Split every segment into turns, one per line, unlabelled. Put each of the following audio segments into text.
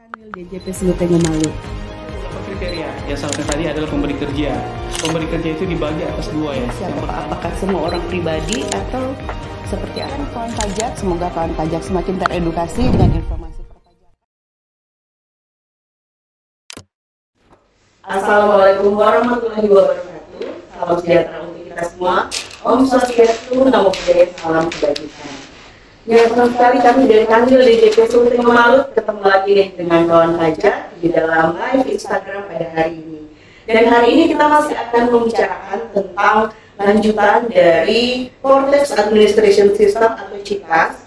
Kanwil DJP Seluteng Malu.
Beberapa kriteria, ya salah satu tadi adalah pemberi kerja. Pemberi kerja itu dibagi atas dua ya.
Siapa, apakah semua orang pribadi atau seperti apa kawan pajak? Semoga kawan pajak semakin teredukasi dengan informasi perpajakan.
Assalamualaikum warahmatullahi wabarakatuh. Salam sejahtera untuk kita semua. Om Swastiastu, Namo Buddhaya, salam kebajikan. Ya, senang sekali kami dari Kanwil DJP Seluteng Malu ketemu lagi nih dengan kawan pajak di dalam live Instagram pada hari ini. Dan hari ini kita masih akan membicarakan tentang lanjutan dari Cortex Administration System atau CITAS.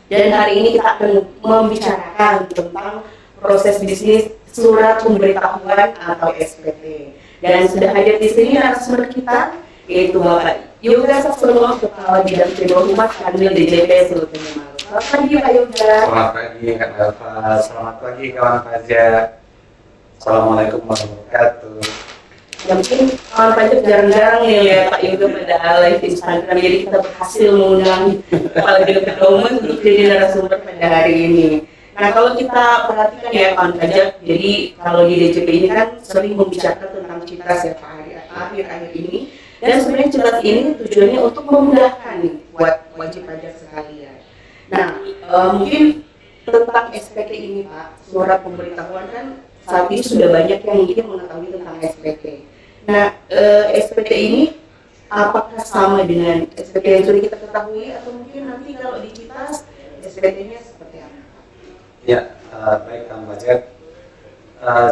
Dan hari ini kita akan membicarakan tentang proses bisnis surat pemberitahuan atau SPT. Dan sudah hadir di sini narasumber kita, yaitu Bapak Yoga Sastrono, Kepala Bidang Pribadi Humas Kanwil DJP Seluteng Malu. Selamat pagi Pak Yoga.
Selamat pagi Kak Elva, selamat pagi kawan pajak. Assalamualaikum warahmatullahi wabarakatuh.
Ya mungkin kawan pajak jarang-jarang nih lihat Pak Yoga pada live Instagram, jadi kita berhasil mengundang Kepala Bidang Pribadi untuk jadi narasumber pada hari ini. Nah kalau kita perhatikan ya kawan pajak, jadi kalau di DJP ini kan sering membicarakan tentang CITAS ya Pak akhir-akhir ini. Dan sebenarnya CITAS ini tujuannya untuk memudahkan nih buat wajib pajak sekalian. Nah, mungkin tentang SPT ini Pak, surat pemberitahuan kan saat ini sudah banyak yang mungkin mengetahui tentang SPT. Nah, SPT ini apakah sama dengan SPT yang sudah kita ketahui atau mungkin nanti kalau di CITAS SPT-nya seperti apa?
Ya, baik Kang Pajak.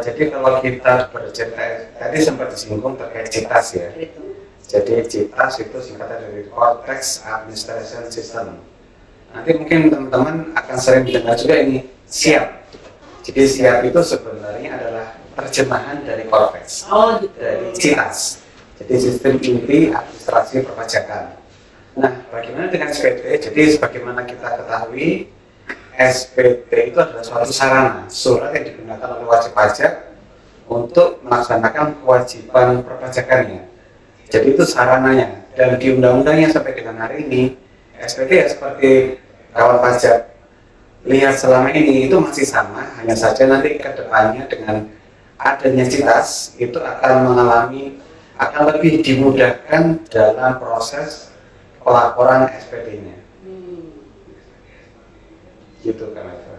Jadi kalau kita bercerita, tadi sempat disinggung terkait CITAS ya. Jadi CITAS itu singkatan dari Cortex Administration System. Nanti mungkin teman-teman akan sering mendengar juga ini SIAP. Jadi SIAP itu sebenarnya adalah terjemahan dari Cortex, dari CITAS. Jadi sistem inti administrasi perpajakan. Nah, bagaimana dengan SPT? Jadi sebagaimana kita ketahui, SPT itu adalah suatu sarana, surat yang digunakan oleh wajib pajak untuk melaksanakan kewajiban perpajakannya. Jadi itu sarananya, dan di undang-undangnya sampai dengan hari ini SPT ya seperti kawan pajak lihat selama ini itu masih sama, hanya saja nanti ke depannya dengan adanya CITAS itu akan lebih dimudahkan dalam proses pelaporan SPT-nya. Gitu kan Eva?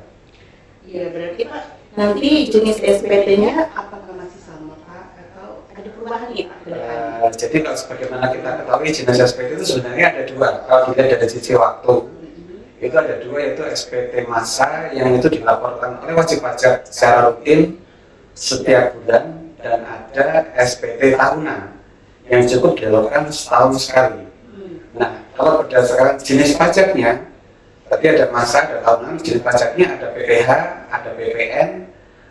Iya berarti Pak, nanti jenis SPT-nya apakah masih sama Pak atau ada perubahan nih Pak ke depan?
Jadi kalau sebagaimana kita ketahui jenis SPT itu sebenarnya ada dua. Kalau dilihat dari sisi waktu, itu ada dua, yaitu SPT massa yang itu dilaporkan oleh wajib pajak secara rutin setiap bulan, dan ada SPT tahunan yang cukup dilakukan setahun sekali. Nah, kalau berdasarkan jenis pajaknya, tadi ada masa, ada tahunan, jenis pajaknya ada PPh, ada PPN,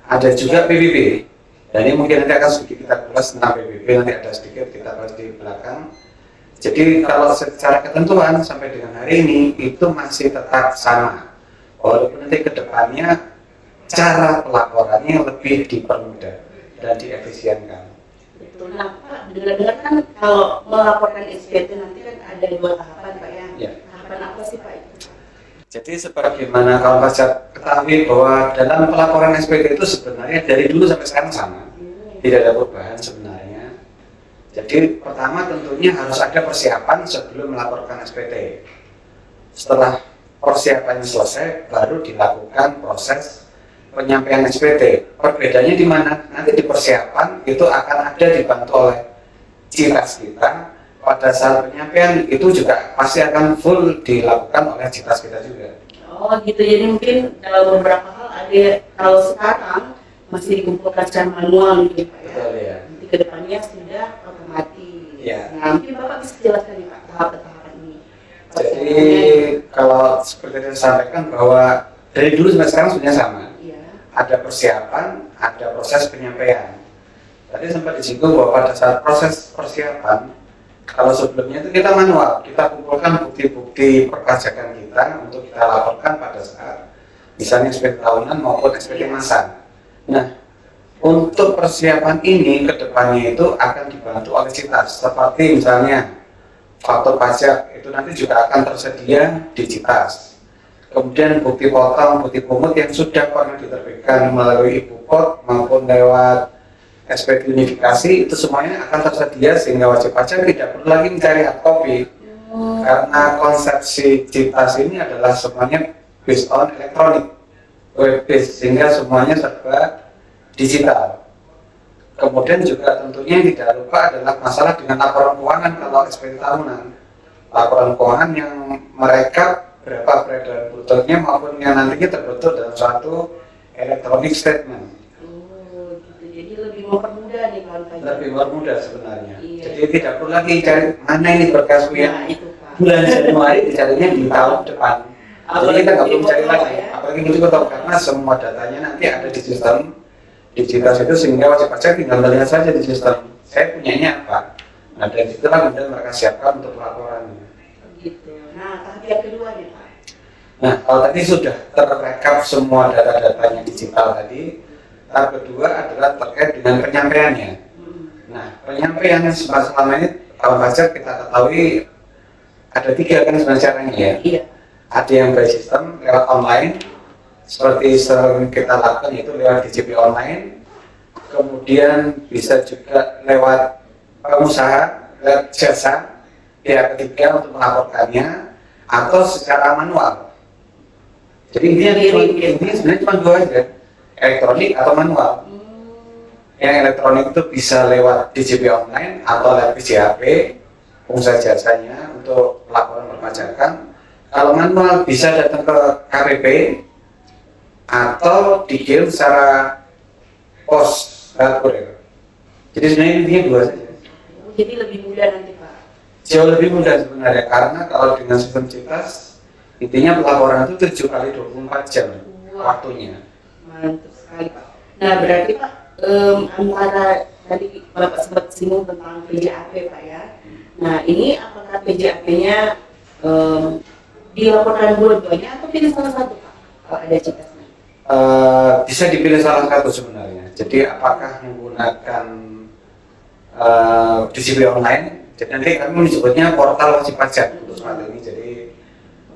ada juga PBB. Dan ini mungkin nanti akan sedikit kita bahas tentang PBB, nanti ada sedikit kita bahas di belakang. Jadi kalau secara ketentuan sampai dengan hari ini itu masih tetap sama. Walaupun nanti ke depannya cara pelaporannya lebih dipermudah dan diefisienkan.
Betul. Nah Pak, dengar-dengar kan kalau melaporkan SPT nanti kan ada dua tahapan Pak ya. Tahapan apa sih Pak itu?
Jadi sebagaimana kawan pajak ketahui bahwa dalam pelaporan SPT itu sebenarnya dari dulu sampai sekarang sama, tidak ada perubahan sebenarnya. Jadi pertama tentunya harus ada persiapan sebelum melaporkan SPT. Setelah persiapannya selesai, baru dilakukan proses penyampaian SPT. Perbedaannya di mana? Nanti di persiapan itu akan ada dibantu oleh CITAS kita. Pada saat penyampaian itu juga pasti akan full dilakukan oleh CITAS kita juga.
Oh gitu, jadi mungkin dalam beberapa hal ada, kalau sekarang masih dikumpulkan secara manual gitu Pak ya.
Betul ya.
Nanti kedepannya sudah otomatis.
Ya.
Nah mungkin Bapak bisa jelaskan nih Pak tahapan-tahapan ini.
Jadi kalau seperti yang saya sampaikan bahwa dari dulu sampai sekarang sebenarnya sama.
Iya.
Ada persiapan, ada proses penyampaian. Tadi sempat disinggung bahwa pada saat proses persiapan, kalau sebelumnya itu kita manual, kita kumpulkan bukti-bukti perpajakan kita untuk kita laporkan pada saat misalnya SPT tahunan maupun SPT massa. Nah, untuk persiapan ini ke depannya itu akan dibantu oleh CITAS, seperti misalnya faktur pajak itu nanti juga akan tersedia di CITAS. kemudian bukti potong, bukti pungut yang sudah pernah diterbitkan melalui e-Bupot maupun lewat SPT unifikasi, itu semuanya akan tersedia sehingga wajib pajak tidak perlu lagi mencari hard copy. Karena konsepsi CITAS ini adalah semuanya based on elektronik, web based, sehingga semuanya serba digital. Kemudian juga tentunya tidak lupa adalah masalah dengan laporan keuangan kalau SPT tahunan. Laporan keuangan yang mereka berapa peredaran brutonya maupun yang nantinya terbentuk dalam suatu electronic statement.
Oh, gitu. Jadi lebih mempermudah nih kalau pajak.
Lebih mempermudah sebenarnya.
Iya.
Jadi tidak perlu lagi cari mana ini berkasku yang
Nah, itu Pak.
bulan Januari, dicarinya di tahun depan. Jadi kita nggak perlu cari lagi. Apalagi bukti potong karena semua datanya nanti ada di sistem digital itu, sehingga wajib pajak tinggal melihat saja di sistem saya punyanya apa. Nah dari situlah kemudian mereka siapkan untuk laporannya.
Gitu. Nah, tahap yang kedua nih Pak.
Nah kalau tadi sudah terrekap semua data-datanya digital tadi, tahap kedua adalah terkait dengan penyampaiannya. Nah penyampaian selama ini kalau pajak kita ketahui ada 3 kan sebenarnya caranya ya.
Iya.
Ada yang by sistem lewat online, seperti sering kita lakukan yaitu lewat DJP online, kemudian bisa juga lewat pengusaha, lewat jasa pihak ketiga untuk melaporkannya, atau secara manual. Jadi intinya sebenarnya cuma 2 aja, elektronik atau manual. Yang elektronik itu bisa lewat DJP online atau lewat PJAP, pengusaha jasanya untuk laporan perpajakan. Kalau manual bisa datang ke KPP atau dikirim secara pos kurir. Jadi sebenarnya intinya 2 saja.
Jadi lebih mudah nanti Pak.
Jauh lebih mudah sebenarnya, karena kalau dengan sistem CITAS intinya pelaporan itu 7 kali 24 jam waktunya.
Mantap sekali Pak. Nah berarti Pak, antara tadi Bapak sempat singgung tentang PJAP Pak ya. Nah ini apakah PJAP-nya dilaporkan dua-duanya atau pilih salah satu Pak kalau ada CITAS-nya?
Bisa dipilih salah satu sebenarnya. Jadi apakah menggunakan DJP online? Jadi nanti kami menyebutnya portal wajib pajak untuk saat ini. Jadi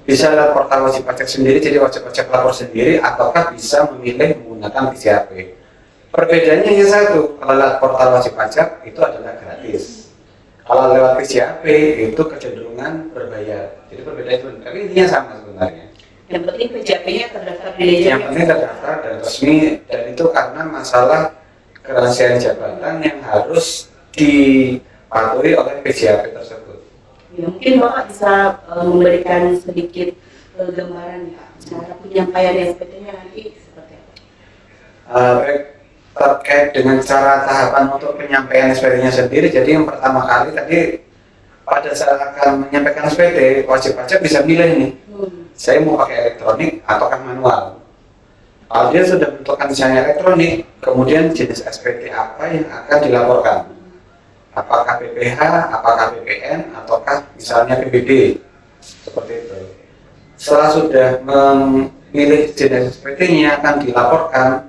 bisa lewat portal wajib pajak sendiri, jadi wajib pajak lapor sendiri, ataukah bisa memilih menggunakan PJAP. Perbedaannya hanya satu, kalau lewat portal wajib pajak itu adalah gratis. Kalau lewat PJAP itu kecenderungan berbayar. Jadi perbedaannya, tapi intinya sama sebenarnya.
Yang penting PJAP-nya terdaftar di DJP.
Yang penting terdaftar dan resmi, dan itu karena masalah kerahasiaan jabatan yang harus dipatuhi oleh PJAP tersebut.
Ya, mungkin Bapak bisa memberikan sedikit gambaran Pak, cara penyampaian SPT-nya nanti seperti apa?
Terkait dengan cara tahapan untuk penyampaian SPT-nya sendiri, jadi yang pertama kali tadi pada saat akan menyampaikan SPT, wajib pajak bisa milih nih, saya mau pakai elektronik ataukah manual. Kalau dia sudah bentukkan misalnya elektronik, kemudian jenis SPT apa yang akan dilaporkan? Apakah PPH, apakah PPN, ataukah misalnya PBB, seperti itu. Setelah sudah memilih jenis SPT-nya akan dilaporkan.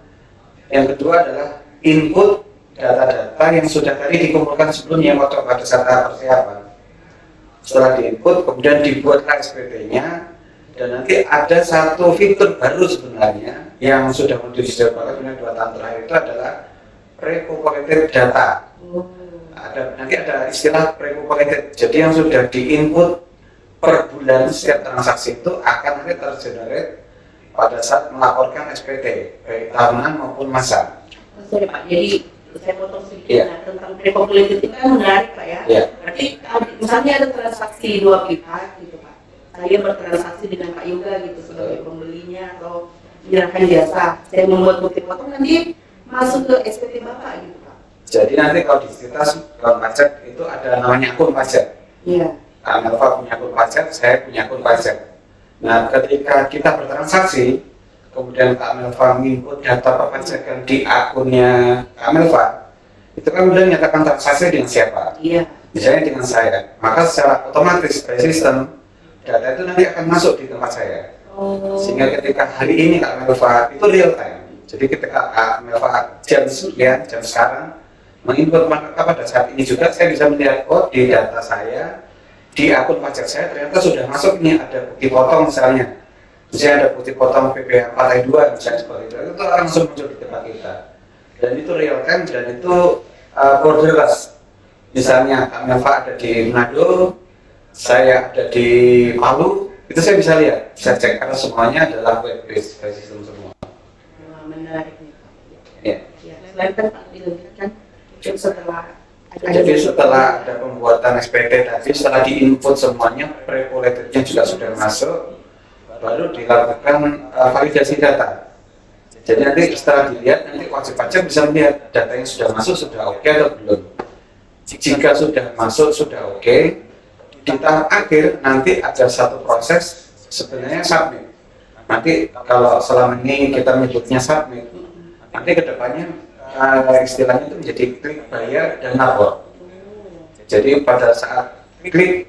Yang kedua adalah input data-data yang sudah tadi dikumpulkan sebelumnya waktu pada saat persiapan. Setelah diinput, kemudian dibuatlah SPT-nya, dan nanti ada satu fitur baru sebenarnya yang sudah disediakan dengan 2 tahun terakhir, itu adalah pre-populated data. Nanti ada istilah pre-populated, jadi yang sudah diinput per bulan setiap transaksi itu akan nanti tergenerate pada saat melaporkan SPT, baik tahunan maupun masa.
Sorry Pak, jadi saya potong sedikit.
Iya.
Nah, tentang pre-populated itu kan menarik Pak ya.
Iya.
Berarti misalnya ada transaksi 2 pihak gitu Pak. Saya bertransaksi dengan Pak Yoga gitu sebagai pembelinya atau menyerahkan jasa. Saya membuat bukti potong, nanti masuk ke SPT Bapak gitu Pak.
Jadi nanti kalau di CITAS pajak itu ada namanya akun pajak.
Iya.
Kak Melva punya akun pajak, saya punya akun pajak. Nah, ketika kita bertransaksi, kemudian Kak Melva menginput data perpajakan di akunnya Kak Melva, itu kan udah menyatakan transaksi dengan siapa?
Iya.
Misalnya dengan saya, maka secara otomatis by sistem data itu nanti akan masuk di tempat saya. Sehingga ketika hari ini Kak Melva itu real time. Jadi ketika Kak Melva jam sekarang menginput, maka pada saat ini juga saya bisa melihat di data saya, di akun pajak saya ternyata sudah masuk nih, ada bukti potong misalnya Misalnya ada bukti potong PPh partai 2 misalnya seperti itu langsung muncul di depan kita. Dan itu real time dan itu borderless. Misalnya Kak Melva ada di Manado, saya ada di Palu, itu saya bisa lihat, bisa cek karena semuanya adalah web based system semua.
Wah, menarik nih Pak.
Ya.
Ya, selain kan Pak kan setelah
Jadi setelah ada pembuatan SPT tadi, setelah di-input semuanya, pre-populated-nya juga sudah masuk, baru dilakukan validasi data. Jadi nanti setelah dilihat, nanti wajib pajak bisa melihat data yang sudah masuk sudah oke atau belum. Jika sudah masuk sudah oke, di tahap akhir nanti ada satu proses sebenarnya submit. Nanti kalau selama ini kita menyebutnya submit, nanti kedepannya istilahnya itu menjadi klik bayar dan lapor. Jadi pada saat klik,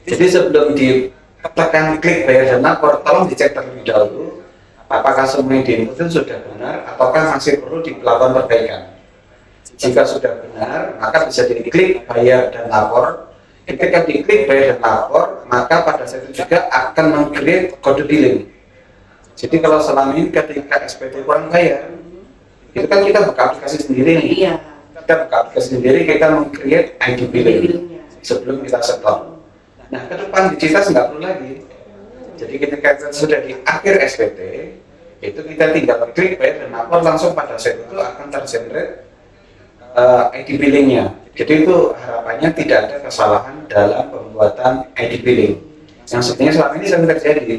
jadi sebelum ditekan klik bayar dan lapor, tolong dicek terlebih dahulu apakah semua yang diinput itu sudah benar ataukah masih perlu dilakukan perbaikan. Jika sudah benar, maka bisa diklik bayar dan lapor. Ketika diklik bayar dan lapor, maka pada saat itu juga akan meng-create kode billing. Jadi kalau selama ini ketika SPT kurang bayar, itu kan kita buka aplikasi sendiri nih.
Iya.
Kita buka aplikasi sendiri, kita meng-create ID billing sebelum kita setor. Nah, ke depan di Citas nggak perlu lagi. Jadi ketika kita sudah di akhir SPT, itu kita tinggal klik bayar dan lapor, langsung pada saat itu akan tergenerate ID billingnya. Jadi itu harapannya tidak ada kesalahan dalam pembuatan ID billing. Yang sebenarnya selama ini sering terjadi.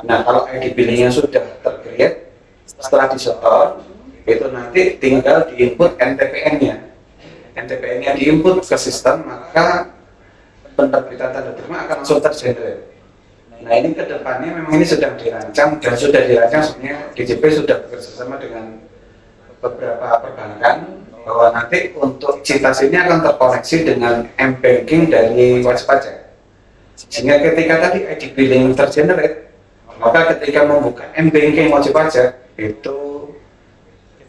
Nah, kalau ID billingnya sudah tercreate, setelah disetor, itu nanti tinggal diinput NTPN-nya. NTPN-nya diinput ke sistem, maka penerbitan tanda terima akan langsung tergenerate. Nah, ini kedepannya memang ini sedang dirancang dan sudah dirancang sebenarnya DJP sudah bekerjasama dengan beberapa perbankan bahwa nanti untuk Citas ini akan terkoneksi dengan M-Banking dari wajib pajak. Sehingga ketika tadi ID billing tergenerate, maka ketika membuka M-Banking wajib pajak itu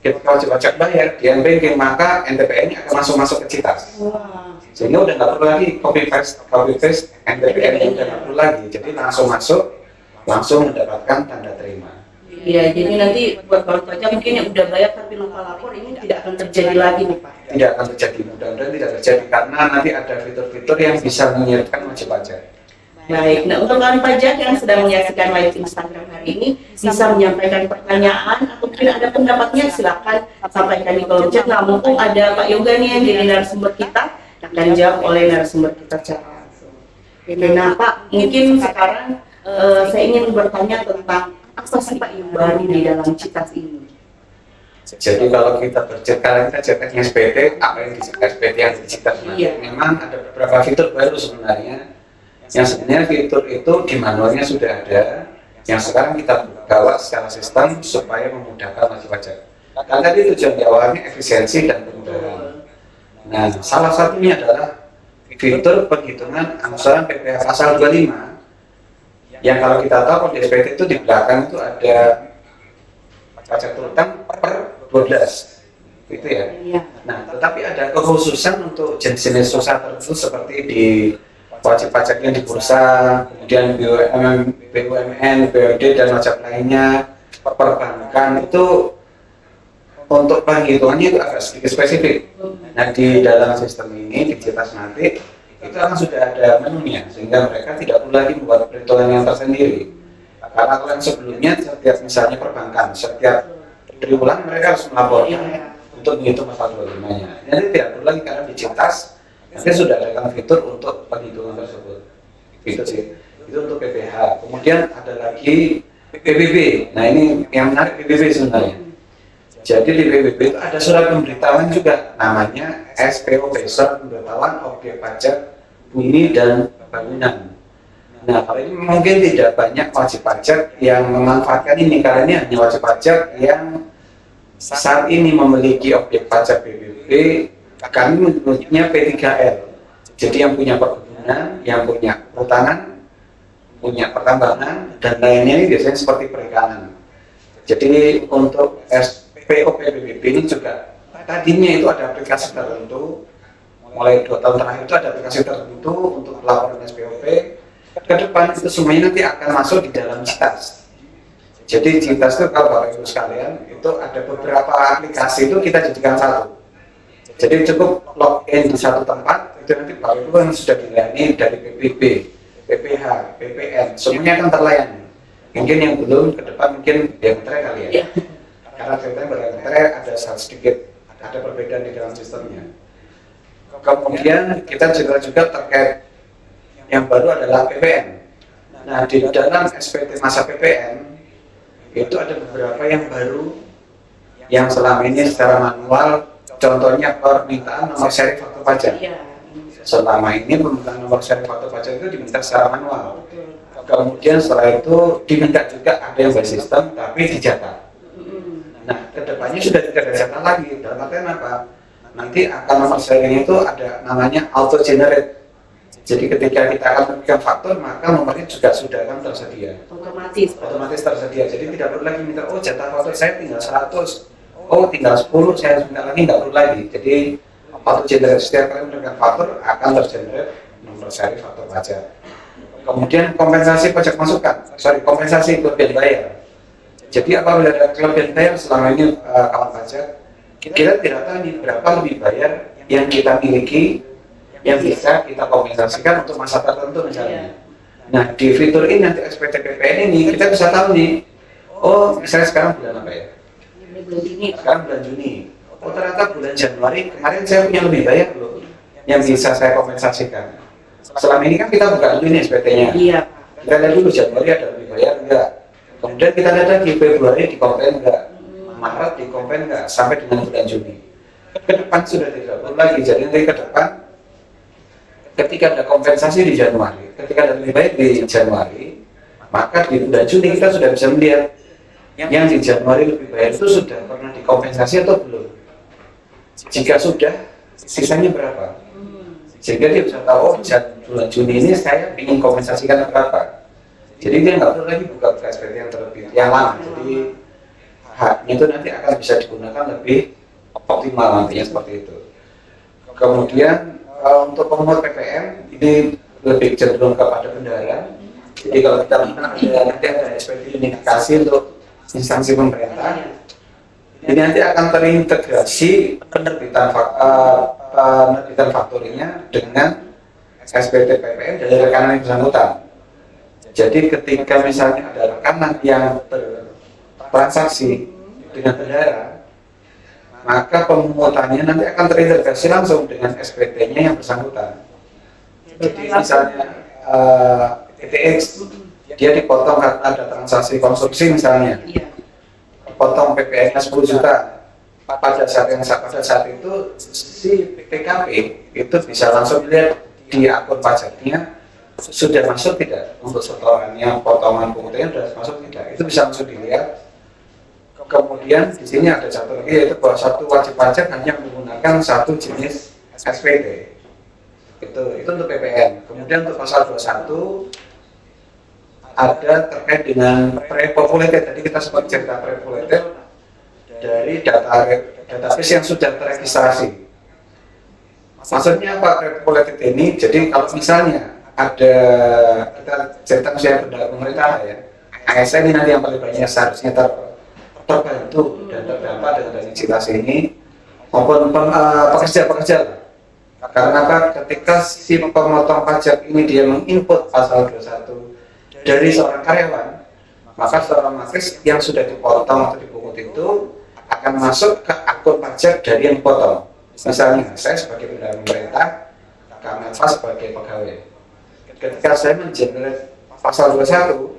ketika wajib pajak bayar di M-Banking, maka NTPN-nya akan langsung masuk ke Citas. Sehingga udah nggak perlu lagi copy paste NTPN udah nggak perlu lagi. Jadi langsung masuk, langsung mendapatkan tanda terima.
Iya, jadi nanti buat wajib pajak mungkin yang udah bayar tapi lupa lapor ini tidak akan terjadi lagi nih Pak.
Tidak akan terjadi, mudah-mudahan tidak terjadi karena nanti ada fitur-fitur yang bisa menyiapkan wajib pajak.
Baik, nah untuk kawan pajak yang sedang menyaksikan live Instagram hari ini bisa menyampaikan pertanyaan atau mungkin ada pendapatnya, silakan sampaikan di kolom chat. Nah, mumpung ada Pak Yoga nih yang jadi narasumber kita, akan jawab oleh narasumber kita secara langsung. Nah Pak, mungkin sekarang saya ingin bertanya tentang apa sih Pak yang baru di dalam Citas ini?
Jadi kalau kita bercerita, kita ceritanya SPT, apa yang di SPT yang di Citas memang ada beberapa fitur baru sebenarnya. Yang sebenarnya fitur itu di manualnya sudah ada, yang sekarang kita bawa secara sistem supaya memudahkan wajib pajak. Karena tadi tujuan di awalnya efisiensi dan kemudahan. Nah, salah satunya adalah fitur penghitungan angsuran PPh pasal 25, yang kalau kita tahu di SPT itu di belakang itu ada pajak terutang per 12, gitu ya. Nah, tetapi ada kekhususan untuk jenis-jenis usaha tertentu seperti di wajib pajak yang di bursa, kemudian BUMN, BUMD dan wajib lainnya, perbankan itu untuk penghitungannya itu agak sedikit spesifik. Nah, di dalam sistem ini di Citas nanti itu akan sudah ada menunya sehingga mereka tidak perlu lagi membuat perhitungan yang tersendiri. Karena kalau yang sebelumnya setiap misalnya perbankan setiap triwulan mereka harus melaporkan untuk menghitung pasal 25-nya. Nanti tidak perlu lagi karena di Citas nanti sudah ada fitur untuk penghitungan tersebut. Itu sih. Itu untuk PPh. Kemudian ada lagi PBB. Nah, ini yang menarik PBB sebenarnya. Jadi di PBB itu ada surat pemberitahuan juga, namanya SPOP, surat pemberitahuan objek pajak bumi dan bangunan. Nah, kalau ini mungkin tidak banyak wajib pajak yang memanfaatkan ini karena ini hanya wajib pajak yang saat ini memiliki objek pajak PBB. Kami menyebutnya P3L. Jadi yang punya perkebunan, yang punya perhutanan, punya pertambangan, dan lainnya ini biasanya seperti perikanan. Jadi untuk SPOP PBB ini juga tadinya itu ada aplikasi tertentu, mulai 2 tahun terakhir itu ada aplikasi tertentu untuk laporan SPOP, ke depan itu semuanya nanti akan masuk di dalam CITAS. Jadi CITAS itu kalau Bapak Ibu sekalian itu ada beberapa aplikasi itu kita jadikan satu. Jadi cukup login di satu tempat itu nanti Bapak Ibu yang sudah dilayani dari PPB, PPH, PPN, semuanya akan terlayani. Mungkin yang belum ke depan mungkin yang kali ya. Karena ceritanya berangkat ada sedikit ada perbedaan di dalam sistemnya. Kemudian kita juga terkait yang baru adalah PPN. Nah di dalam SPT masa PPN itu ada beberapa yang baru yang selama ini secara manual, contohnya permintaan nomor seri faktur pajak. Selama ini permintaan nomor seri faktur pajak itu diminta secara manual. Kemudian setelah itu diminta juga ada yang by sistem tapi dicatat. Nah kedepannya sudah tidak dicatat lagi. Dalam artian apa? Nanti akan nomor serinya itu ada namanya auto generate. Jadi ketika kita akan memberikan faktur, maka nomornya juga sudah akan tersedia. Otomatis tersedia. Jadi tidak perlu lagi minta, oh jatah faktur saya tinggal 100, oh tinggal 10, saya minta lagi, nggak perlu lagi. Jadi auto generate setiap kali memberikan faktur akan tergenerate nomor seri faktur pajak. Kemudian kompensasi pajak masukan, kompensasi kelebihan bayar. Jadi apabila ada kelebihan bayar selama ini kawan pajak, kita tidak tahu nih berapa lebih bayar yang kita miliki yang bisa kita kompensasikan untuk masa tertentu misalnya. Nah di fitur ini nanti SPT PPN ini kita bisa tahu nih, oh misalnya sekarang bulan apa ya? Sekarang bulan Juni. Oh ternyata bulan Januari kemarin saya punya lebih bayar loh yang bisa saya kompensasikan. Selama ini kan kita buka dulu ini SPT-nya. Kita lihat dulu Januari ada lebih bayar enggak. Kemudian kita lihat lagi Februari dikomplain enggak, Maret dikomplain enggak, sampai dengan bulan Juni. Ke depan sudah tidak perlu lagi. Jadi nanti ke depan ketika ada kompensasi di Januari, ketika ada lebih baik di Januari, maka di bulan Juni kita sudah bisa melihat yang di Januari lebih baik itu sudah pernah dikompensasi atau belum. Jika sudah, sisanya berapa? Sehingga dia bisa tahu, oh bulan Juni ini saya ingin kompensasikan berapa. Jadi dia nggak perlu lagi buka SPT yang terlebih yang lama. Jadi haknya itu nanti akan bisa digunakan lebih optimal nantinya seperti itu. Kemudian untuk pemungut PPN ini lebih cenderung kepada bendahara. Jadi kalau kita nanti ada SPT unifikasi untuk instansi pemerintah, ini nanti akan terintegrasi penerbitan fakturnya dengan SPT PPN dari rekanan yang bersangkutan. Jadi ketika misalnya ada rekanan yang bertransaksi dengan bendahara, maka pemungutannya nanti akan terintegrasi langsung dengan SPT-nya yang bersangkutan. Jadi misalnya ETX, dia dipotong karena ada transaksi konsumsi misalnya, potong PPN-nya 10 juta. Pada saat itu si PKP itu bisa langsung lihat di akun pajaknya sudah masuk tidak untuk setorannya, potongan pengutangnya sudah masuk tidak, itu bisa langsung dilihat. Kemudian di sini ada satu lagi yaitu bahwa satu wajib pajak hanya menggunakan satu jenis SPT. Itu untuk PPN. Kemudian untuk pasal 21 ada terkait dengan pre-populated. Tadi kita sempat cerita pre-populated dari database yang sudah teregistrasi. Maksudnya apa pre-populated ini? Jadi kalau misalnya ada kita cerita misalnya benda pemerintah ya, ASN ini nanti yang paling banyak seharusnya terbantu dan terdampak dengan registrasi ini maupun pekerja-pekerja. Karena apa? Ketika si pemotong pajak ini dia menginput pasal 21 dari seorang karyawan, maka secara otomatis yang sudah dipotong atau dipungut itu akan masuk ke akun pajak dari yang dipotong. Misalnya saya sebagai bendahara pemerintah, Kamenfas sebagai pegawai. Ketika saya mengenerate pasal 21,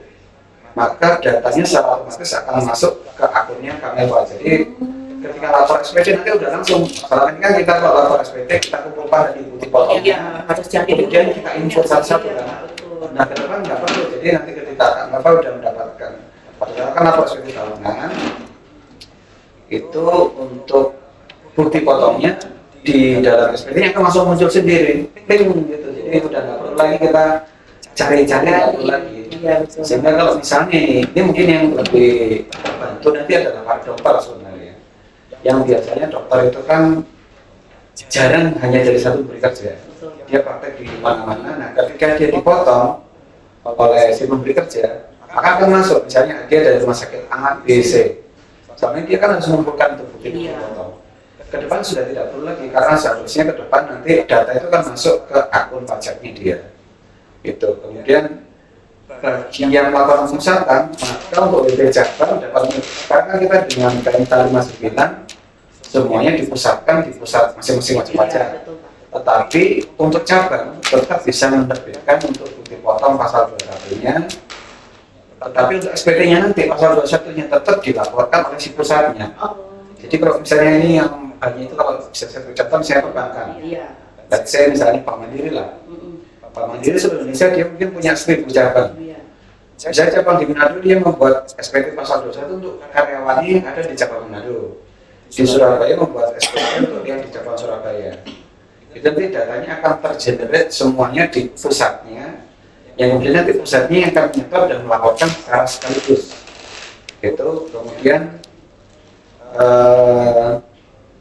maka datanya secara otomatis akan masuk ke akunnya Kamenfas. Jadi ketika lapor SPT nanti udah langsung. Selama ini kan kita kalau lapor SPT kita kumpulkan dan diikuti potongnya, kemudian kita info satu-satu kan. Nah ke depan nggak perlu. Jadi nanti ketika Kamenfas udah mendapatkan, padahal kan lapor SPT tahunan itu untuk bukti potongnya di dalam SPT-nya akan langsung muncul sendiri, ping gitu. Jadi udah nggak perlu lagi kita cari-cari, nggak perlu lagi. Sehingga kalau misalnya ini mungkin yang lebih bantu nanti adalah para dokter sebenarnya. Yang biasanya dokter itu kan jarang hanya dari satu beri kerja, dia praktek di mana-mana. Nah ketika dia dipotong, oleh si pemberi kerja, maka akan masuk misalnya dia dari rumah sakit A, B, C. Selama ini dia kan harus mengumpulkan untuk bukti potong. Ke depan sudah tidak perlu lagi karena seharusnya ke depan nanti data itu kan masuk ke akun pajaknya dia. Itu kemudian bagi yang melakukan pemusatan, maka untuk WP Jabar dapat karena kita dengan KMK 59 semuanya dipusatkan di pusat masing-masing wajib pajak. Tetapi untuk cabang tetap bisa menerbitkan untuk bukti potong pasal 21-nya. Tetapi untuk SPT-nya nanti pasal 21-nya tetap dilaporkan oleh si pusatnya. Jadi kalau misalnya ini yang hanya itu kalau bisa saya ucapkan saya perbankan. Dan saya misalnya Pak Mandiri lah. Pak Mandiri seluruh Indonesia dia mungkin punya 1000 cabang. Misalnya cabang di Manado dia membuat SPT pasal 21 untuk karyawannya yang ada di cabang Manado. Di Surabaya membuat SPT untuk yang di cabang Surabaya. Itu nanti datanya akan tergenerate semuanya di pusatnya. Yang kemudian nanti pusatnya yang akan menyetor dan melaporkan secara sekaligus. Itu kemudian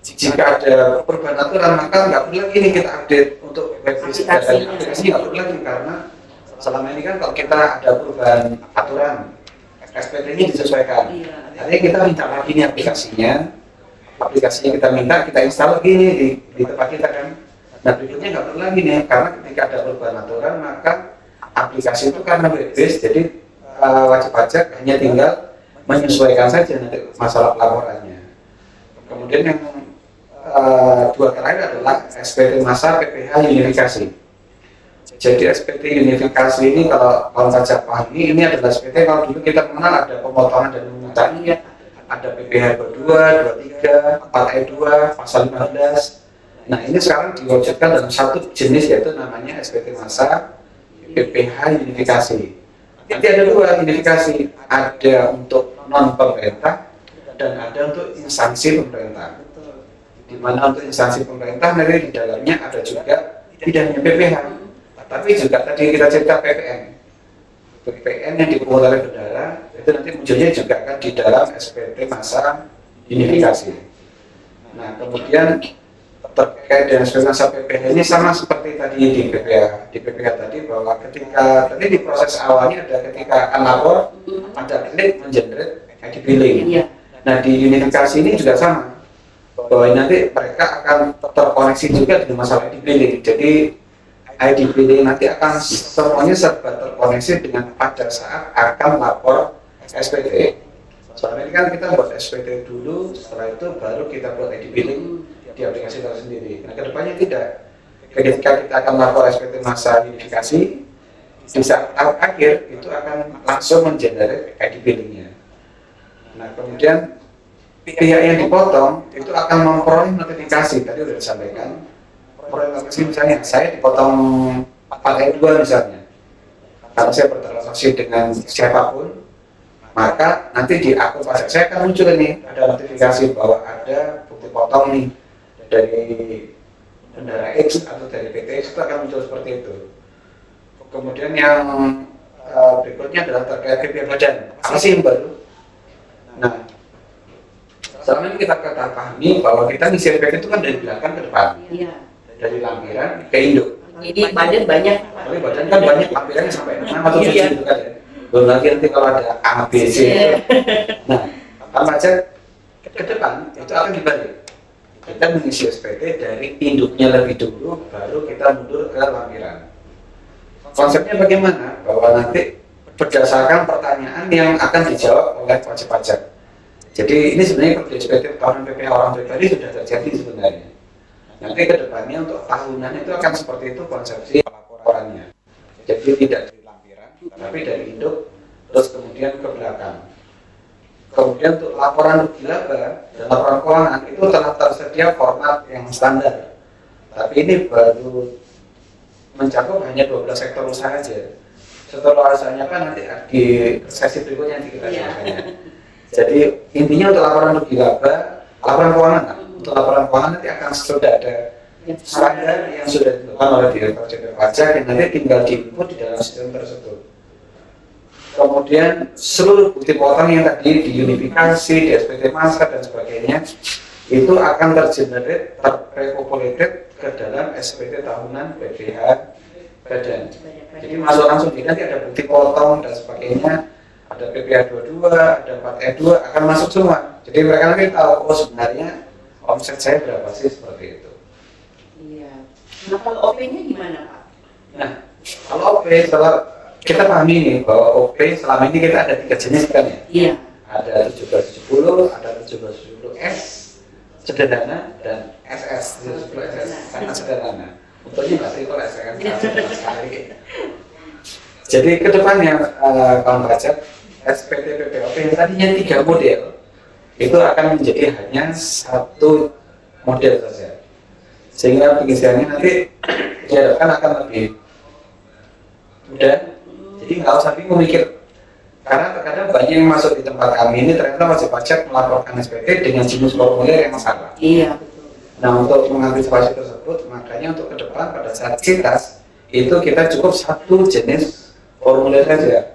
jika ada perubahan aturan maka nggak perlu lagi nih kita update untuk website datanya aplikasi nggak perlu lagi karena selama ini kan kalau kita ada perubahan aturan SPT-nya disesuaikan. Artinya kita minta lagi nih aplikasinya kita minta kita install lagi nih di tempat kita kan. Nah berikutnya nggak perlu lagi nih karena ketika ada perubahan aturan maka aplikasi itu karena web based jadi wajib pajak hanya tinggal menyesuaikan saja nanti masalah pelaporannya. Kemudian yang dua terakhir adalah SPT masa PPh unifikasi. Jadi SPT unifikasi ini kalau pajak pahami ini adalah SPT kalau dulu kita mengenal ada pemotongan dan pemungutan, ada PPh 22, 23, 4E2, pasal 15. Nah ini sekarang diwujudkan dalam satu jenis yaitu namanya SPT masa PPh unifikasi. Nanti ada dua unifikasi, ada untuk non pemerintah dan ada untuk instansi pemerintah. Di mana untuk instansi pemerintah nanti di dalamnya ada juga tidak hanya PPh, tapi juga tadi kita cerita PPN yang dipungut oleh bendara itu nanti munculnya juga kan di dalam SPT masa unifikasi. Nah kemudian terkait dengan SPT masa PPh ini sama seperti tadi di PPh tadi bahwa ketika tadi di proses awalnya ada ketika akan lapor ada klik mengenerate ID billing. Nah di unifikasi ini juga sama bahwa nanti mereka akan terkoneksi juga dengan masalah ID billing. Jadi ID billing nanti akan semuanya serba terkoneksi dengan pada saat akan lapor SPT. Soalnya ini kan kita buat SPT dulu, setelah itu baru kita buat ID billing di aplikasi tersendiri. Nah kedepannya tidak. Ketika kita akan lapor SPT masa unifikasi, di saat tahap akhir itu akan langsung mengenerate ID billingnya. Nah kemudian pihak yang dipotong itu akan memperoleh notifikasi, tadi sudah disampaikan memperoleh notifikasi misalnya saya dipotong 4E2 misalnya kalau saya bertransaksi dengan siapapun maka nanti di akun pajak saya akan muncul ini ada notifikasi bahwa ada bukti potong nih dari bendara X atau dari PT X itu akan muncul seperti itu. Kemudian yang berikutnya adalah terkait KPI badan, apa sih yang baru? Nah selama ini kita pahami bahwa kita ngisi RPK itu kan dari belakang ke depan, dari lampiran ke induk.
Jadi badan banyak.
Tapi badan kan banyak, lampirannya sampai 6 atau 7 gitu kan ya. Belum lagi nanti kalau ada A, B, C. Nah, apa aja ke depan itu akan dibalik. Kita mengisi SPT dari induknya lebih dulu, baru kita mundur ke lampiran. Konsepnya bagaimana? Bahwa nanti berdasarkan pertanyaan yang akan dijawab oleh wajib pajak. Jadi ini sebenarnya kalau di SPT tahunan PPh orang pribadi sudah terjadi sebenarnya. Nanti ke depannya untuk tahunan itu akan seperti itu konsepsi laporannya. Jadi tidak dari lampiran, tapi dari induk, terus kemudian ke belakang. Kemudian untuk laporan rugi laba dan laporan keuangan itu telah tersedia format yang standar. Tapi ini baru mencakup hanya 12 sektor usaha saja. Sektor usahanya kan nanti di sesi berikutnya nanti kita jelaskan. Jadi intinya untuk laporan rugi laba, laporan keuangan. Untuk laporan keuangan nanti akan sudah ada standar yang sudah ditentukan oleh Direktur Jenderal Pajak yang nanti tinggal diinput di dalam sistem tersebut. Kemudian seluruh bukti potong yang tadi diunifikasi, di SPT masa dan sebagainya itu akan tergenerate, terpopulated ke dalam SPT tahunan PPh badan. Jadi masuk langsung nanti ada bukti potong dan sebagainya, ada PPh 22, ada 4E2 akan masuk semua. Jadi mereka nanti tahu, oh sebenarnya omset saya berapa sih, seperti itu.
Iya. Nah kalau OP-nya gimana Pak?
Nah, kalau OP setelah kita pahami nih bahwa OP selama ini kita ada 3 jenis kan ya?
Iya.
Ada 1770, ada 1770S sederhana dan SS 1770SS sangat sederhana. Untuknya Mbak Tri kalau SN sekali. Jadi kedepannya kawan pajak SPT PPOP yang tadinya 3 model itu akan menjadi hanya 1 model saja, sehingga pengisiannya nanti diharapkan akan lebih mudah. Jadi nggak usah bingung mikir, karena terkadang banyak yang masuk di tempat kami ini ternyata wajib pajak melaporkan SPT dengan jenis formulir yang salah.
Iya betul.
Nah untuk mengantisipasi tersebut, makanya untuk ke depan pada saat CITAS itu kita cukup 1 jenis formulir saja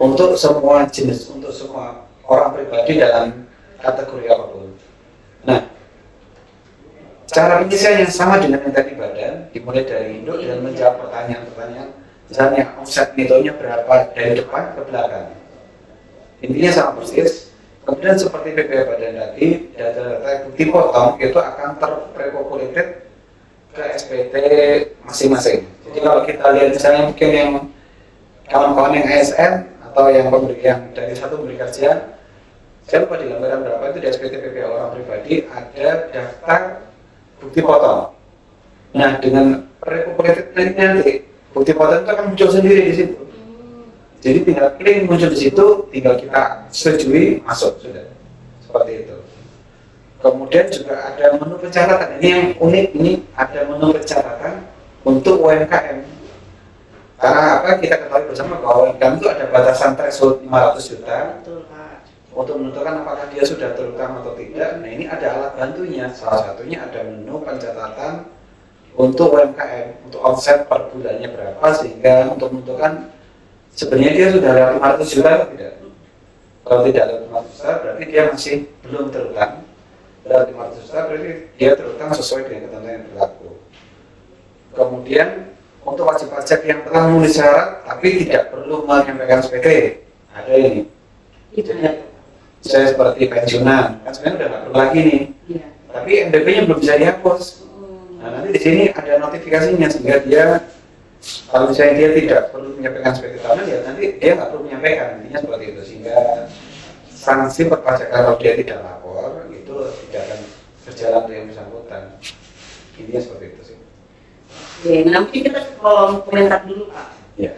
untuk semua jenis, untuk semua orang pribadi dalam kategori apapun. Nah, cara pengisian yang sama dengan yang tadi badan, dimulai dari induk dan menjawab pertanyaan-pertanyaan, misalnya omset netonya berapa dari depan ke belakang. Intinya sama persis. Kemudian seperti PPh badan tadi, data-data bukti potong itu akan terpopulated ke SPT masing-masing. Jadi kalau kita lihat misalnya mungkin yang kawan-kawan yang ASN atau yang pemberi yang dari satu pemberi kerja, saya lupa di lembaran berapa itu di SPT PPh orang pribadi ada daftar bukti potong. Nah dengan repopulated nanti bukti potong itu akan muncul sendiri di situ. Jadi tinggal klik muncul di situ, tinggal kita setujui masuk sudah, seperti itu. Kemudian juga ada menu pencatatan. Ini yang unik, ini ada menu pencatatan untuk UMKM. Karena apa? Kita ketahui bersama bahwa UMKM itu ada batasan threshold 500 juta.
Betul Pak.
Untuk menentukan apakah dia sudah terutang atau tidak. Nah ini ada alat bantunya. Salah satunya ada menu pencatatan untuk UMKM, untuk omset per bulannya berapa, sehingga untuk menentukan sebenarnya dia sudah lewat 500 juta atau tidak. Kalau tidak lewat 500 juta berarti dia masih belum terutang. Lewat 500 juta berarti dia terutang sesuai dengan ketentuan yang berlaku. Kemudian untuk wajib pajak yang telah memenuhi syarat tapi tidak perlu menyampaikan SPT, ada ini. Jadi saya seperti pensiunan, kan sebenarnya udah nggak perlu lagi nih.
Iya.
Tapi NDP-nya belum bisa dihapus. Nah nanti di sini ada notifikasinya sehingga dia, kalau misalnya dia tidak perlu menyampaikan SPT tahunan, ya nanti dia nggak perlu menyampaikan, intinya seperti itu, sehingga sanksi perpajakan kalau dia tidak lapor itu tidak akan berjalan dengan bersangkutan. Intinya seperti itu sih.
Oke, nanti kita ke kolom komentar dulu Pak.
Ya.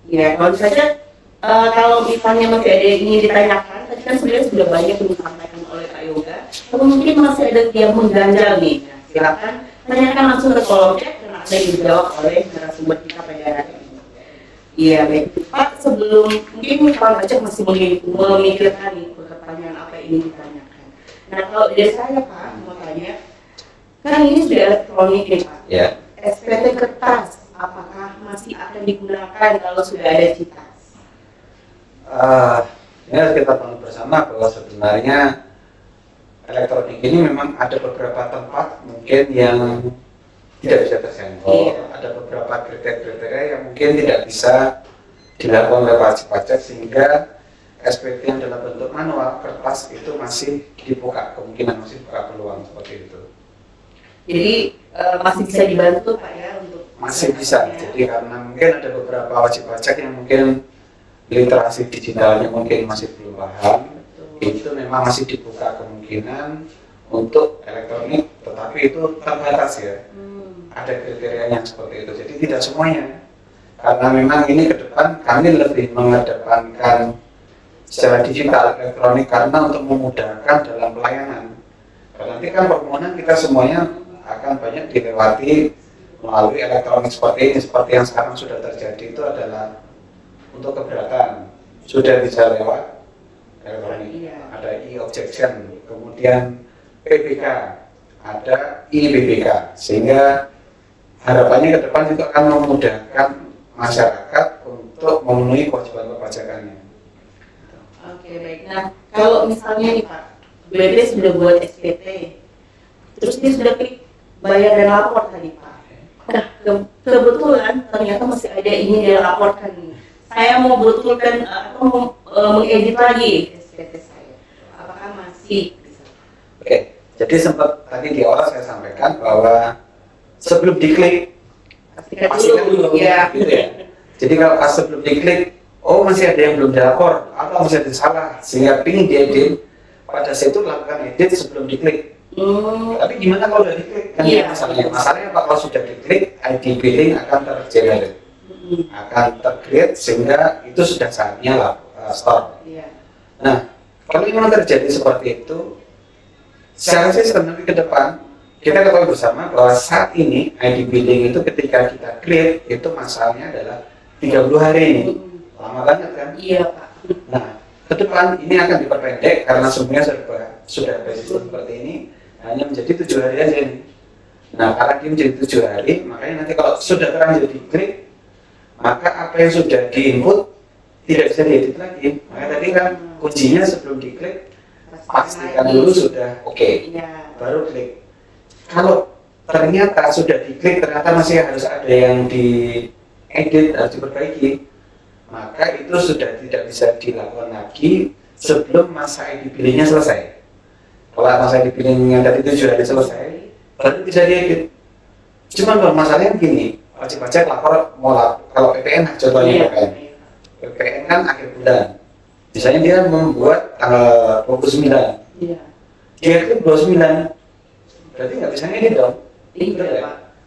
Ya, kalau saja kalau misalnya masih ada yang ingin ditanyakan, tadi kan sebenarnya sudah banyak yang disampaikan oleh Pak Yoga. Kalau mungkin masih ada yang mengganjal nih, nah, silakan tanyakan langsung ke kolom chat dan ada yang dijawab oleh narasumber kita pada hari ini. Iya baik, Pak. Sebelum mungkin kawan pajak masih memikirkan nih pertanyaan apa yang ingin ditanyakan. Nah kalau dari saya Pak mau tanya, kan ini sudah elektronik nih Pak.
Ya.
SPT kertas, apakah masih akan digunakan kalau sudah ada CITAS?
Ini harus kita pahami bersama bahwa sebenarnya elektronik ini memang ada beberapa tempat mungkin yang tidak bisa tersenggol, ada beberapa kriteria yang mungkin tidak bisa dilakukan oleh wajib pajak, sehingga SPT yang dalam bentuk manual kertas itu masih dibuka, kemungkinan masih buka peluang seperti itu.
Jadi masih bisa dibantu Pak ya untuk
masih bisa. Jadi karena mungkin ada beberapa wajib pajak yang mungkin literasi digitalnya mungkin masih belum paham, itu memang masih dibuka kemungkinan untuk elektronik, tetapi itu terbatas ya. Ada kriterianya seperti itu. Jadi tidak semuanya. Karena memang ini ke depan kami lebih mengedepankan secara digital elektronik karena untuk memudahkan dalam pelayanan. Karena nanti kan permohonan kita semuanya akan banyak dilewati melalui elektronik seperti ini, seperti yang sekarang sudah terjadi itu adalah untuk keberatan sudah bisa lewat elektronik, ada e-objection, kemudian PBK, ada e-BPK, sehingga harapannya ke depan juga akan memudahkan masyarakat untuk memenuhi kewajiban perpajakannya.
Oke baik. Nah kalau misalnya nih Pak, BPD sudah buat SPT, terus dia sudah klik bayar dan lapor tadi Pak. Nah kebetulan ternyata masih ada yang ingin dia laporkan nih. Saya mau betulkan atau mau mengedit lagi SPT saya. Apakah masih bisa?
Oke, jadi sempat tadi di awal saya sampaikan bahwa sebelum diklik pastikan dulu
ya.
gitu ya. Jadi kalau pas sebelum diklik, oh masih ada yang belum dilapor atau masih ada salah sehingga ingin diedit, pada saat itu lakukan edit sebelum diklik. Tapi gimana kalau udah diklik? Kan masalahnya apa kalau sudah diklik, ID billing akan tergenerate, akan tercreate sehingga itu sudah saatnya store. Nah, kalau memang terjadi seperti itu, secara sistem nanti ke depan kita ketahui bersama bahwa saat ini ID billing itu ketika kita create itu masalahnya adalah 30 hari ini. Lama banget kan?
Iya Pak.
Nah, ke depan ini akan diperpendek karena semuanya sudah sistem seperti ini, hanya menjadi 7 hari aja nih. Nah, karena ini menjadi 7 hari, makanya nanti kalau sudah terlanjur diklik, maka apa yang sudah diinput tidak bisa diedit lagi. Makanya tadi kan kuncinya sebelum diklik pastikan dulu sudah oke, baru klik. Kalau ternyata sudah diklik ternyata masih harus ada yang diedit, harus diperbaiki, maka itu sudah tidak bisa dilakukan lagi sebelum masa ID billingnya selesai. Kalau masa ID billingnya tadi 7 hari selesai, baru bisa diedit. Cuman kalau masalahnya gini, wajib pajak lapor kalau PPN contohnya PPN kan akhir bulan. Misalnya dia membuat tanggal 29, dia klik 29, berarti nggak bisa ini dong.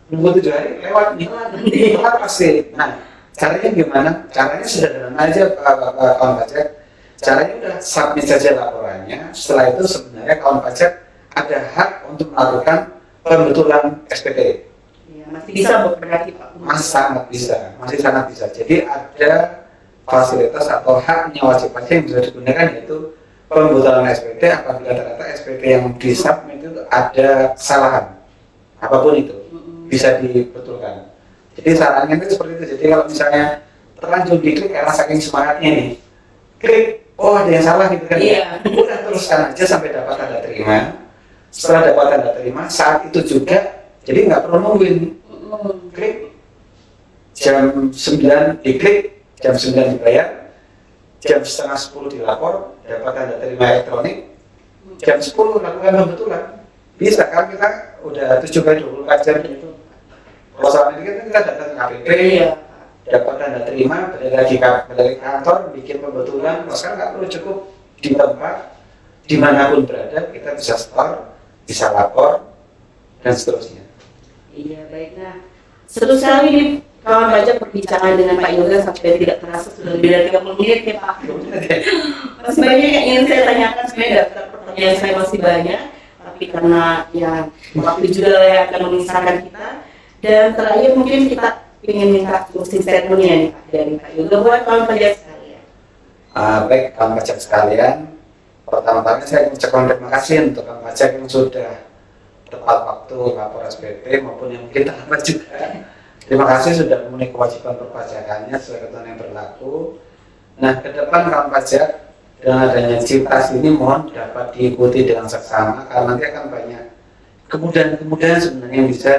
Nunggu 7 hari lewat nih, lewat pasti. Nah, caranya gimana? Caranya sederhana aja kawan pajak. Caranya udah submit saja laporannya. Setelah itu sebenarnya kawan pajak ada hak untuk melakukan pembetulan SPT.
Masih bisa berarti Pak?
Masih sangat bisa. Jadi ada fasilitas atau haknya wajib pajak yang bisa digunakan yaitu pembetulan SPT apabila ternyata SPT yang disubmit itu ada kesalahan apapun itu bisa dibetulkan. Jadi sarannya itu seperti itu. Jadi kalau misalnya terlanjur diklik karena saking semangatnya nih, klik, oh ada yang salah gitu kan? Udah teruskan aja sampai dapat tanda terima. Setelah dapat tanda terima, saat itu juga jadi nggak perlu nungguin. Klik jam 9 diklik, jam 9 dibayar, jam setengah 10 dilapor, dapat tanda terima elektronik, jam 10 lakukan pembetulan. Bisa kan kita udah 7 kali 24 jam itu. Kalau selama ini kan kita datang ke KPP, dapat tanda terima, balik kantor, bikin pembetulan. Kalau sekarang nggak perlu, cukup di tempat, dimanapun berada, kita bisa store, bisa lapor, dan seterusnya.
Iya, baik. Nah, seru sekali nih kawan pajak perbincangan dengan Pak Yoga sampai tidak terasa sudah lebih dari 30 menit ya Pak. Masih banyak yang ingin saya tanyakan, sebenarnya daftar pertanyaan saya masih banyak, tapi karena ya waktu juga yang akan memisahkan kita. Dan terakhir mungkin kita ingin minta closing statement-nya nih Pak dari Pak Yoga buat kawan pajak sekalian.
Baik kawan pajak sekalian, pertama-tama saya mengucapkan terima kasih untuk kawan pajak yang sudah tepat waktu lapor SPT maupun yang mungkin terlambat juga. Terima kasih sudah memenuhi kewajiban perpajakannya sesuai ketentuan yang berlaku. Nah, ke depan kawan pajak dengan adanya CIPTAS ini mohon dapat diikuti dengan seksama karena nanti akan banyak kemudahan-kemudahan sebenarnya yang bisa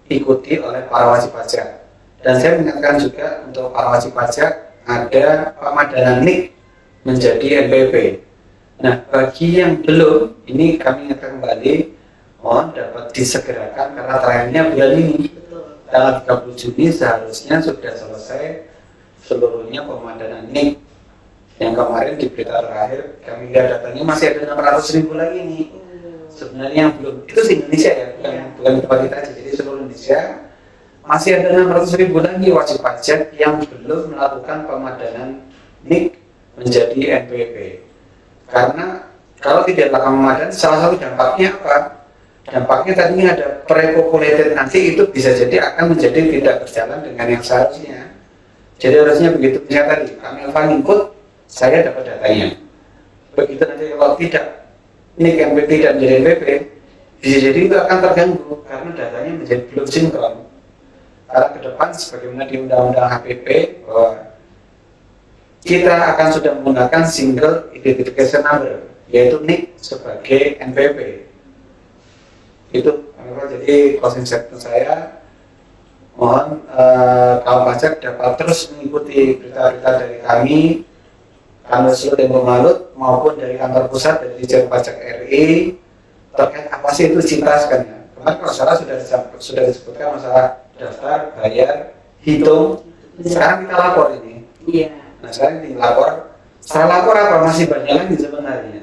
diikuti oleh para wajib pajak. Dan saya mengingatkan juga untuk para wajib pajak ada pemadanan NIK menjadi NPWP. Nah, bagi yang belum, ini kami ingatkan kembali, mohon dapat disegerakan karena terakhirnya bulan ini, tanggal 30 Juni seharusnya sudah selesai seluruhnya pemadanan NIK. Yang kemarin di berita terakhir, kami lihat datanya masih ada 600.000 lagi nih. Sebenarnya yang belum, itu di Indonesia ya, bukan di tempat kita aja, jadi seluruh Indonesia masih ada 600.000 lagi wajib pajak yang belum melakukan pemadanan NIK menjadi NPWP. Karena kalau tidak dilakukan pemadanan, salah satu dampaknya apa? Dampaknya tadinya ada pre-populated, nanti itu bisa jadi akan menjadi tidak berjalan dengan yang seharusnya. Jadi harusnya begitu, misalnya tadi kami alpha input, saya dapat datanya. Begitu nanti kalau tidak, ini NPWP tidak menjadi NPWP, bisa jadi itu akan terganggu karena datanya menjadi belum sinkron. Karena ke depan sebagaimana di Undang-Undang HPP bahwa kita akan sudah menggunakan single identification number, yaitu NIK sebagai NPWP. Itu jadi closing statement saya, mohon kaum pajak dapat terus mengikuti berita-berita dari kami, kantor Solo Tempo Malut maupun dari kantor pusat dari Dijen Pajak RI terkait apa sih itu Cintas kan ya. Kemarin kalau salah sudah disebutkan masalah daftar, bayar, hitung. Sekarang kita lapor ini.
Iya.
Nah sekarang ini lapor. Setelah lapor apa masih banyak lagi sebenarnya.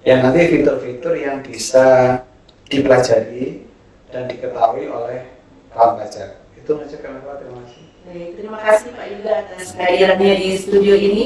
Yang nanti fitur-fitur yang bisa dipelajari dan diketahui oleh kaum pajak. Itu aja kami Pak, terima kasih.
Baik, terima kasih Pak Yuga atas kehadirannya di studio ini.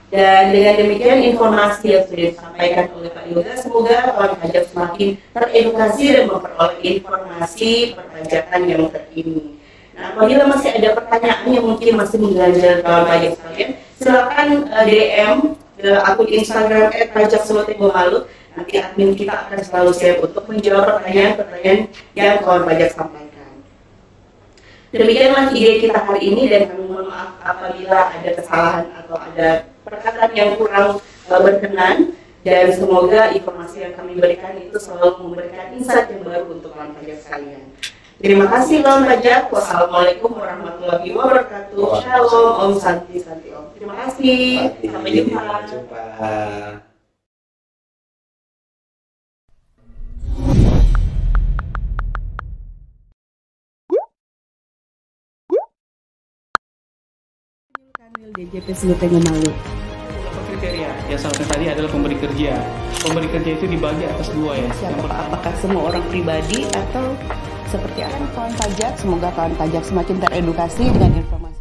Dan dengan demikian informasi yang sudah disampaikan oleh Pak Yuga, semoga kawan pajak semakin teredukasi dan memperoleh informasi perpajakan yang terkini. Nah, apabila masih ada pertanyaan yang mungkin masih mengganjal kawan pajak sekalian, silakan DM ke akun Instagram @pajak_solo_tempo_malut. Nanti admin kita akan selalu siap untuk menjawab pertanyaan-pertanyaan yang kawan pajak sampaikan. Demikianlah ide kita hari ini, dan kami mohon maaf apabila ada kesalahan atau ada perkataan yang kurang berkenan, dan semoga informasi yang kami berikan itu selalu memberikan insight yang baru untuk kawan pajak sekalian. Terima kasih kawan pajak. Wassalamualaikum warahmatullahi wabarakatuh. Shalom, Om Santi Santi Om. Terima kasih. Sampai jumpa.
Sampai jumpa.
Kanwil DJP Solo Tempo Malut.
Beberapa kriteria yang salah satu tadi adalah pemberi kerja. Pemberi kerja itu dibagi atas dua ya.
Siapa Pak? Apakah semua orang pribadi atau seperti apa? Kawan pajak, semoga kawan pajak semakin teredukasi dengan informasi